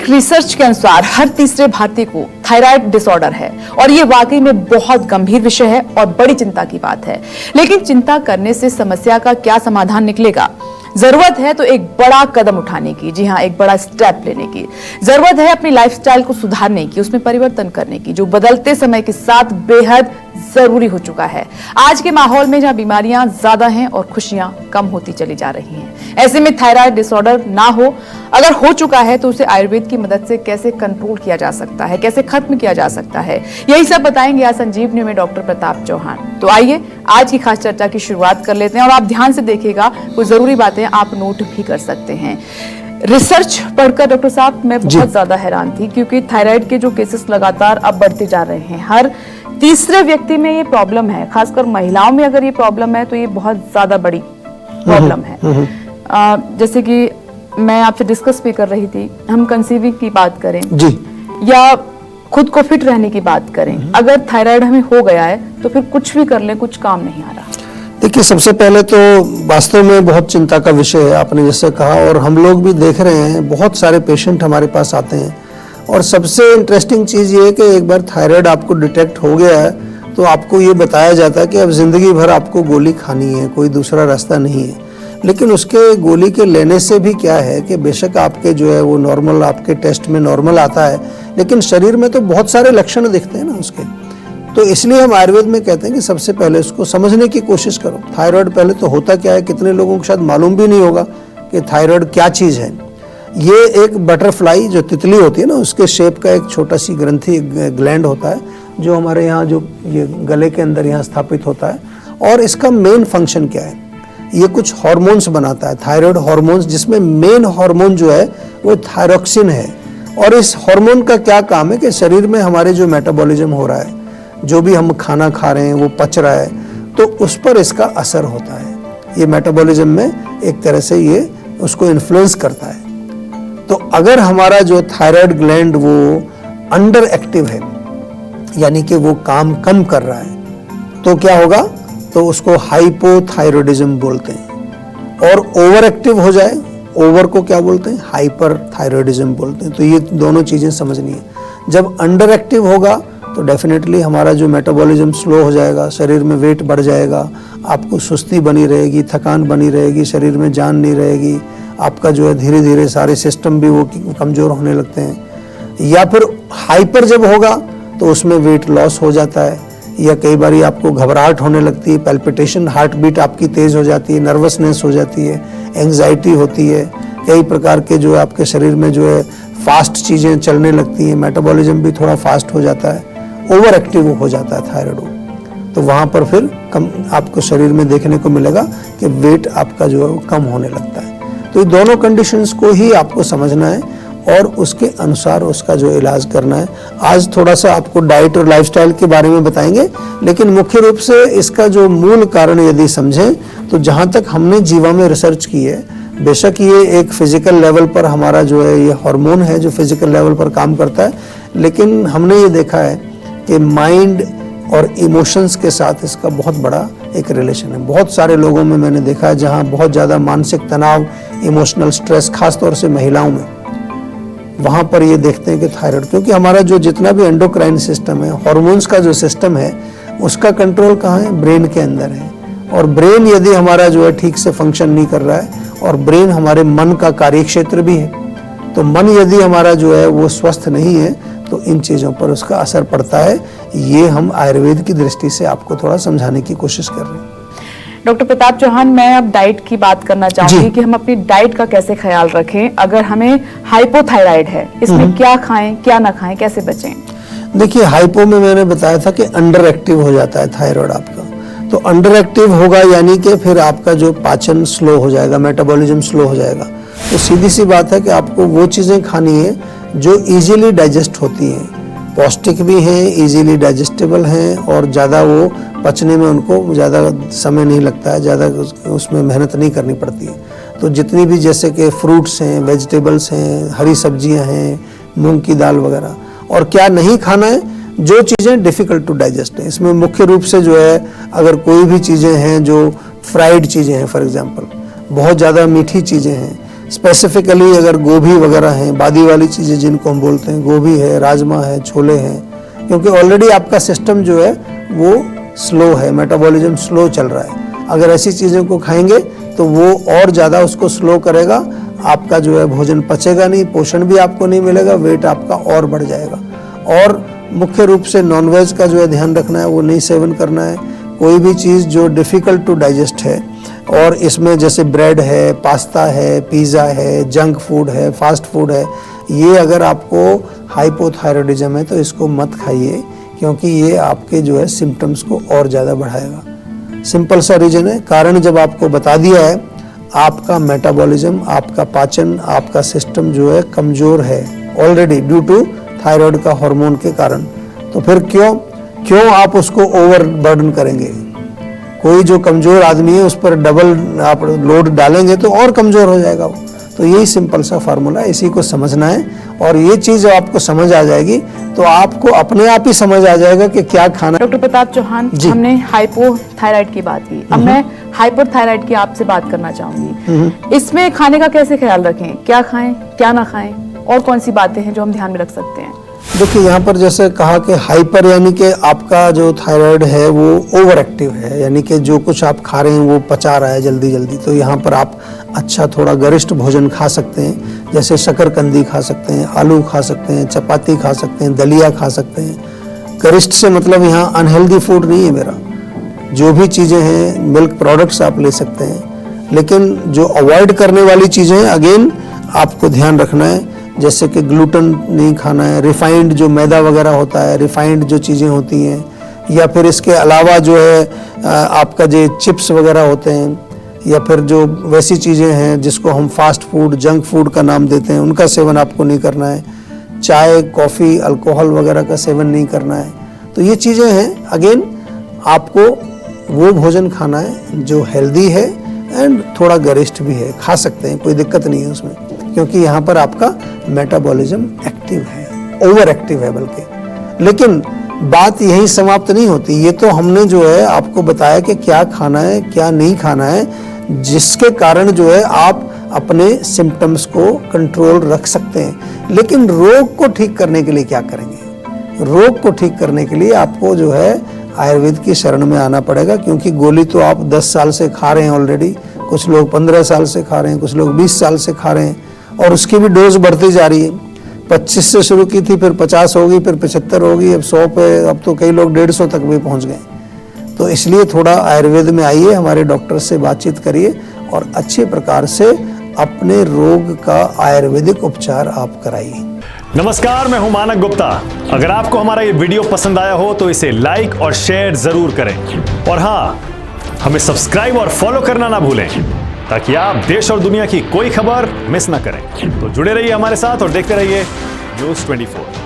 एक रिसर्च के अनुसार हर तीसरे भारतीय को थायराइड डिसऑर्डर है और ये वाकई में बहुत गंभीर विषय है और बड़ी चिंता की बात है। लेकिन चिंता करने से समस्या का क्या समाधान निकलेगा? जरूरत है तो एक बड़ा कदम उठाने की, जी हाँ, एक बड़ा स्टेप लेने की। जरूरत है अपनी लाइफस्टाइल को सुधारने की, उसमें परिवर्तन करने की, जो बदलते समय के साथ बेहद जरूरी हो चुका है। आज के माहौल में जहां बीमारियां ज्यादा हैं और खुशियां कम होती चली जा रही हैं, ऐसे में थायराइड डिसऑर्डर ना हो, अगर हो चुका है तो उसे आयुर्वेद की मदद से कैसे कंट्रोल किया जा सकता है, कैसे खत्म किया जा सकता है, यही सब बताएंगे आज संजीवनी में डॉक्टर प्रताप चौहान। तो आइए आज की खास चर्चा की शुरुआत कर लेते हैं और आप ध्यान से देखिएगा, कुछ जरूरी बातें आप नोट भी कर सकते हैं। रिसर्च पढ़कर डॉक्टर साहब मैं बहुत ज्यादा हैरान थी, क्योंकि थायराइड के जो केसेस लगातार अब बढ़ते जा रहे हैं। हर तीसरे व्यक्ति में ये प्रॉब्लम है, खासकर महिलाओं में अगर ये प्रॉब्लम है तो ये बहुत ज्यादा बड़ी प्रॉब्लम है। जैसे कि मैं आपसे डिस्कस भी कर रही थी, हम कंसीविंग की बात करें जी, या खुद को फिट रहने की बात करें, अगर थायराइड हमें हो गया है तो फिर कुछ भी कर लें, कुछ काम नहीं आ रहा। देखिए, सबसे पहले तो वास्तव में बहुत चिंता का विषय है, आपने जैसे कहा, और हम लोग भी देख रहे हैं, बहुत सारे पेशेंट हमारे पास आते हैं। और सबसे इंटरेस्टिंग चीज़ ये है कि एक बार थायराइड आपको डिटेक्ट हो गया है तो आपको ये बताया जाता है कि अब ज़िंदगी भर आपको गोली खानी है, कोई दूसरा रास्ता नहीं है। लेकिन उसके गोली के लेने से भी क्या है कि बेशक आपके जो है वो नॉर्मल, आपके टेस्ट में नॉर्मल आता है, लेकिन शरीर में तो बहुत सारे लक्षण दिखते हैं ना उसके। तो इसलिए हम आयुर्वेद में कहते हैं कि सबसे पहले उसको समझने की कोशिश करो। थायराइड पहले तो होता क्या है, कितने लोगों को शायद मालूम भी नहीं होगा कि थायराइड क्या चीज़ है। ये एक बटरफ्लाई जो तितली होती है ना, उसके शेप का एक छोटा सी ग्रंथि ग्लैंड होता है जो हमारे यहाँ जो ये गले के अंदर यहाँ स्थापित होता है। और इसका मेन फंक्शन क्या है, ये कुछ हार्मोन्स बनाता है, थायराइड हार्मोन्स, जिसमें मेन हार्मोन जो है वो थायरोक्सिन है। और इस हार्मोन का क्या काम है कि शरीर में हमारे जो मेटाबॉलिज्म हो रहा है, जो भी हम खाना खा रहे हैं वो पच रहा है, तो उस पर इसका असर होता है। ये मेटाबॉलिज्म में एक तरह से ये उसको इन्फ्लुएंस करता है। तो अगर हमारा जो थायराइड ग्लैंड वो अंडर एक्टिव है, यानी कि वो काम कम कर रहा है, तो क्या होगा, तो उसको हाइपोथायरॉयडिज्म बोलते हैं। और ओवर एक्टिव हो जाए, ओवर को क्या बोलते हैं, हाइपर थायरॉयडिज्म बोलते हैं। तो ये दोनों चीज़ें समझनी है। जब अंडर एक्टिव होगा तो डेफिनेटली हमारा जो मेटाबॉलिज्म स्लो हो जाएगा, शरीर में वेट बढ़ जाएगा, आपको सुस्ती बनी रहेगी, थकान बनी रहेगी, शरीर में जान नहीं रहेगी, आपका जो है धीरे धीरे सारे सिस्टम भी वो कमज़ोर होने लगते हैं। या फिर हाइपर जब होगा तो उसमें वेट लॉस हो जाता है, या कई बार आपको घबराहट होने लगती है, पैल्पिटेशन, हार्ट बीट आपकी तेज़ हो जाती है, नर्वसनेस हो जाती है, एंग्जाइटी होती है, कई प्रकार के जो है आपके शरीर में जो है फास्ट चीज़ें चलने लगती हैं, मेटाबॉलिज्म भी थोड़ा फास्ट हो जाता है, ओवर एक्टिव हो जाता है थायराइड। तो वहाँ पर फिर कम आपको शरीर में देखने को मिलेगा कि वेट आपका जो है वो कम होने लगता है। तो ये दोनों कंडीशंस को ही आपको समझना है और उसके अनुसार उसका जो इलाज करना है। आज थोड़ा सा आपको डाइट और लाइफस्टाइल के बारे में बताएंगे, लेकिन मुख्य रूप से इसका जो मूल कारण यदि समझें तो जहाँ तक हमने जीवा में रिसर्च की है, बेशक ये एक फिजिकल लेवल पर हमारा जो है ये हार्मोन है जो फिजिकल लेवल पर काम करता है, लेकिन हमने ये देखा है कि माइंड और इमोशंस के साथ इसका बहुत बड़ा एक रिलेशन है। बहुत सारे लोगों में मैंने देखा है जहाँ बहुत ज़्यादा मानसिक तनाव, इमोशनल स्ट्रेस, खास तौर से महिलाओं में, वहाँ पर ये देखते हैं कि थायराइड, क्योंकि हमारा जो जितना भी एंडोक्राइन सिस्टम है, हार्मोन्स का जो सिस्टम है, उसका कंट्रोल कहाँ है, ब्रेन के अंदर है। और ब्रेन यदि हमारा जो है ठीक से फंक्शन नहीं कर रहा है, और ब्रेन हमारे मन का कार्यक्षेत्र भी है, तो मन यदि हमारा जो है वो स्वस्थ नहीं है तो इन चीज़ों पर उसका असर पड़ता है। ये हम आयुर्वेद की दृष्टि से आपको थोड़ा समझाने की कोशिश कर रहे हैं। डॉक्टर प्रताप चौहान, मैं अब डाइट की बात करना चाहूंगी कि हम अपनी डाइट का कैसे ख्याल रखें अगर हमें हाइपोथायराइड है, इसमें क्या खाएं, क्या ना खाएं, कैसे बचें? देखिए, हाइपो में मैंने बताया था कि अंडर एक्टिव हो जाता है थायराइड आपका। तो अंडर एक्टिव होगा यानी कि फिर आपका जो पाचन स्लो हो जाएगा, मेटाबॉलिज्म स्लो हो जाएगा। तो सीधी सी बात है कि आपको वो चीज़ें खानी है जो इजीली डाइजेस्ट होती हैं, पौष्टिक भी हैं, इजीली डाइजेस्टेबल हैं, और ज़्यादा वो पचने में उनको ज़्यादा समय नहीं लगता है, ज़्यादा उसमें मेहनत नहीं करनी पड़ती है। तो जितनी भी जैसे कि फ्रूट्स हैं, वेजिटेबल्स हैं, हरी सब्जियां हैं, मूंग की दाल वगैरह। और क्या नहीं खाना है, जो चीज़ें डिफ़िकल्ट टू डाइजेस्ट हैं। इसमें मुख्य रूप से जो है, अगर कोई भी चीज़ें हैं जो फ्राइड चीज़ें हैं, फॉर एग्जांपल बहुत ज़्यादा मीठी चीज़ें हैं, स्पेसिफिकली अगर गोभी वगैरह हैं, बादी वाली चीज़ें जिनको हम बोलते हैं, गोभी है, राजमा है, छोले हैं, क्योंकि ऑलरेडी आपका सिस्टम जो है वो स्लो है, मेटाबॉलिज्म स्लो चल रहा है। अगर ऐसी चीज़ों को खाएंगे तो वो और ज़्यादा उसको स्लो करेगा, आपका जो है भोजन पचेगा नहीं, पोषण भी आपको नहीं मिलेगा, वेट आपका और बढ़ जाएगा। और मुख्य रूप से नॉनवेज का जो है ध्यान रखना है, वो नहीं सेवन करना है। कोई भी चीज़ जो डिफ़िकल्ट टू डाइजेस्ट है, और इसमें जैसे ब्रेड है, पास्ता है, पिज़्ज़ा है, जंक फूड है, फास्ट फूड है, ये अगर आपको हाइपोथायरॉयडिज्म है तो इसको मत खाइए, क्योंकि ये आपके जो है सिम्टम्स को और ज़्यादा बढ़ाएगा। सिंपल सा रीज़न है, कारण जब आपको बता दिया है, आपका मेटाबॉलिज्म, आपका पाचन, आपका सिस्टम जो है कमज़ोर है ऑलरेडी ड्यू टू थायराइड का हार्मोन के कारण, तो फिर क्यों आप उसको ओवर बर्डन करेंगे। कोई जो कमज़ोर आदमी है उस पर डबल आप लोड डालेंगे तो और कमज़ोर हो जाएगा वो। तो यही सिंपल सा फार्मूला है, इसी को समझना है। और ये चीज़ जब आपको समझ आ जाएगी तो आपको अपने आप ही समझ आ जाएगा कि क्या खाना। डॉक्टर प्रताप चौहान, हमने हाइपोथायराइड की बात की, अब मैं हाइपरथायराइड की आपसे बात करना चाहूंगी। इसमें खाने का कैसे ख्याल रखें, क्या खाएं, क्या ना खाएं, और कौन सी बातें हैं जो हम ध्यान में रख सकते हैं? देखिए, यहाँ पर जैसे कहा कि हाइपर यानी कि आपका जो थायराइड है वो ओवर एक्टिव है, यानी कि जो कुछ आप खा रहे हैं वो पचा रहा है जल्दी जल्दी। तो यहाँ पर आप अच्छा थोड़ा गरिष्ठ भोजन खा सकते हैं, जैसे शकरकंदी खा सकते हैं, आलू खा सकते हैं, चपाती खा सकते हैं, दलिया खा सकते हैं। गरिष्ठ से मतलब यहाँ अनहेल्दी फूड नहीं है मेरा, जो भी चीज़ें हैं मिल्क प्रोडक्ट्स आप ले सकते हैं। लेकिन जो अवॉइड करने वाली चीज़ें अगेन आपको ध्यान रखना है, जैसे कि ग्लूटेन नहीं खाना है, रिफाइंड जो मैदा वगैरह होता है, रिफाइंड जो चीज़ें होती हैं, या फिर इसके अलावा जो है आपका जो चिप्स वगैरह होते हैं, या फिर जो वैसी चीज़ें हैं जिसको हम फास्ट फूड, जंक फूड का नाम देते हैं, उनका सेवन आपको नहीं करना है। चाय, कॉफ़ी, अल्कोहल वगैरह का सेवन नहीं करना है। तो ये चीज़ें हैं, अगेन आपको वो भोजन खाना है जो हेल्दी है एंड थोड़ा गरिष्ठ भी है, खा सकते हैं, कोई दिक्कत नहीं है उसमें, क्योंकि यहाँ पर आपका मेटाबॉलिज्म एक्टिव है, ओवर एक्टिव है बल्कि। लेकिन बात यहीं समाप्त नहीं होती, ये तो हमने जो है आपको बताया कि क्या खाना है, क्या नहीं खाना है, जिसके कारण जो है आप अपने सिम्टम्स को कंट्रोल रख सकते हैं। लेकिन रोग को ठीक करने के लिए क्या करेंगे? रोग को ठीक करने के लिए आपको जो है आयुर्वेद की शरण में आना पड़ेगा, क्योंकि गोली तो आप 10 साल से खा रहे हैं ऑलरेडी, कुछ लोग 15 साल से खा रहे हैं, कुछ लोग 20 साल से खा रहे हैं, और उसकी भी डोज बढ़ती जा रही है। 25 से शुरू की थी, फिर 50 होगी, फिर 75 होगी, अब 100 पे, अब तो कई लोग 150 तक भी पहुंच गए। तो इसलिए थोड़ा आयुर्वेद में आइए, हमारे डॉक्टर से बातचीत करिए और अच्छे प्रकार से अपने रोग का आयुर्वेदिक उपचार आप कराइए। नमस्कार, मैं हूं मानक गुप्ता। अगर आपको हमारा ये वीडियो पसंद आया हो तो इसे लाइक और शेयर जरूर करें, और हाँ, हमें सब्सक्राइब और फॉलो करना ना भूलें, ताकि आप देश और दुनिया की कोई खबर मिस ना करें। तो जुड़े रहिए हमारे साथ और देखते रहिए News 24।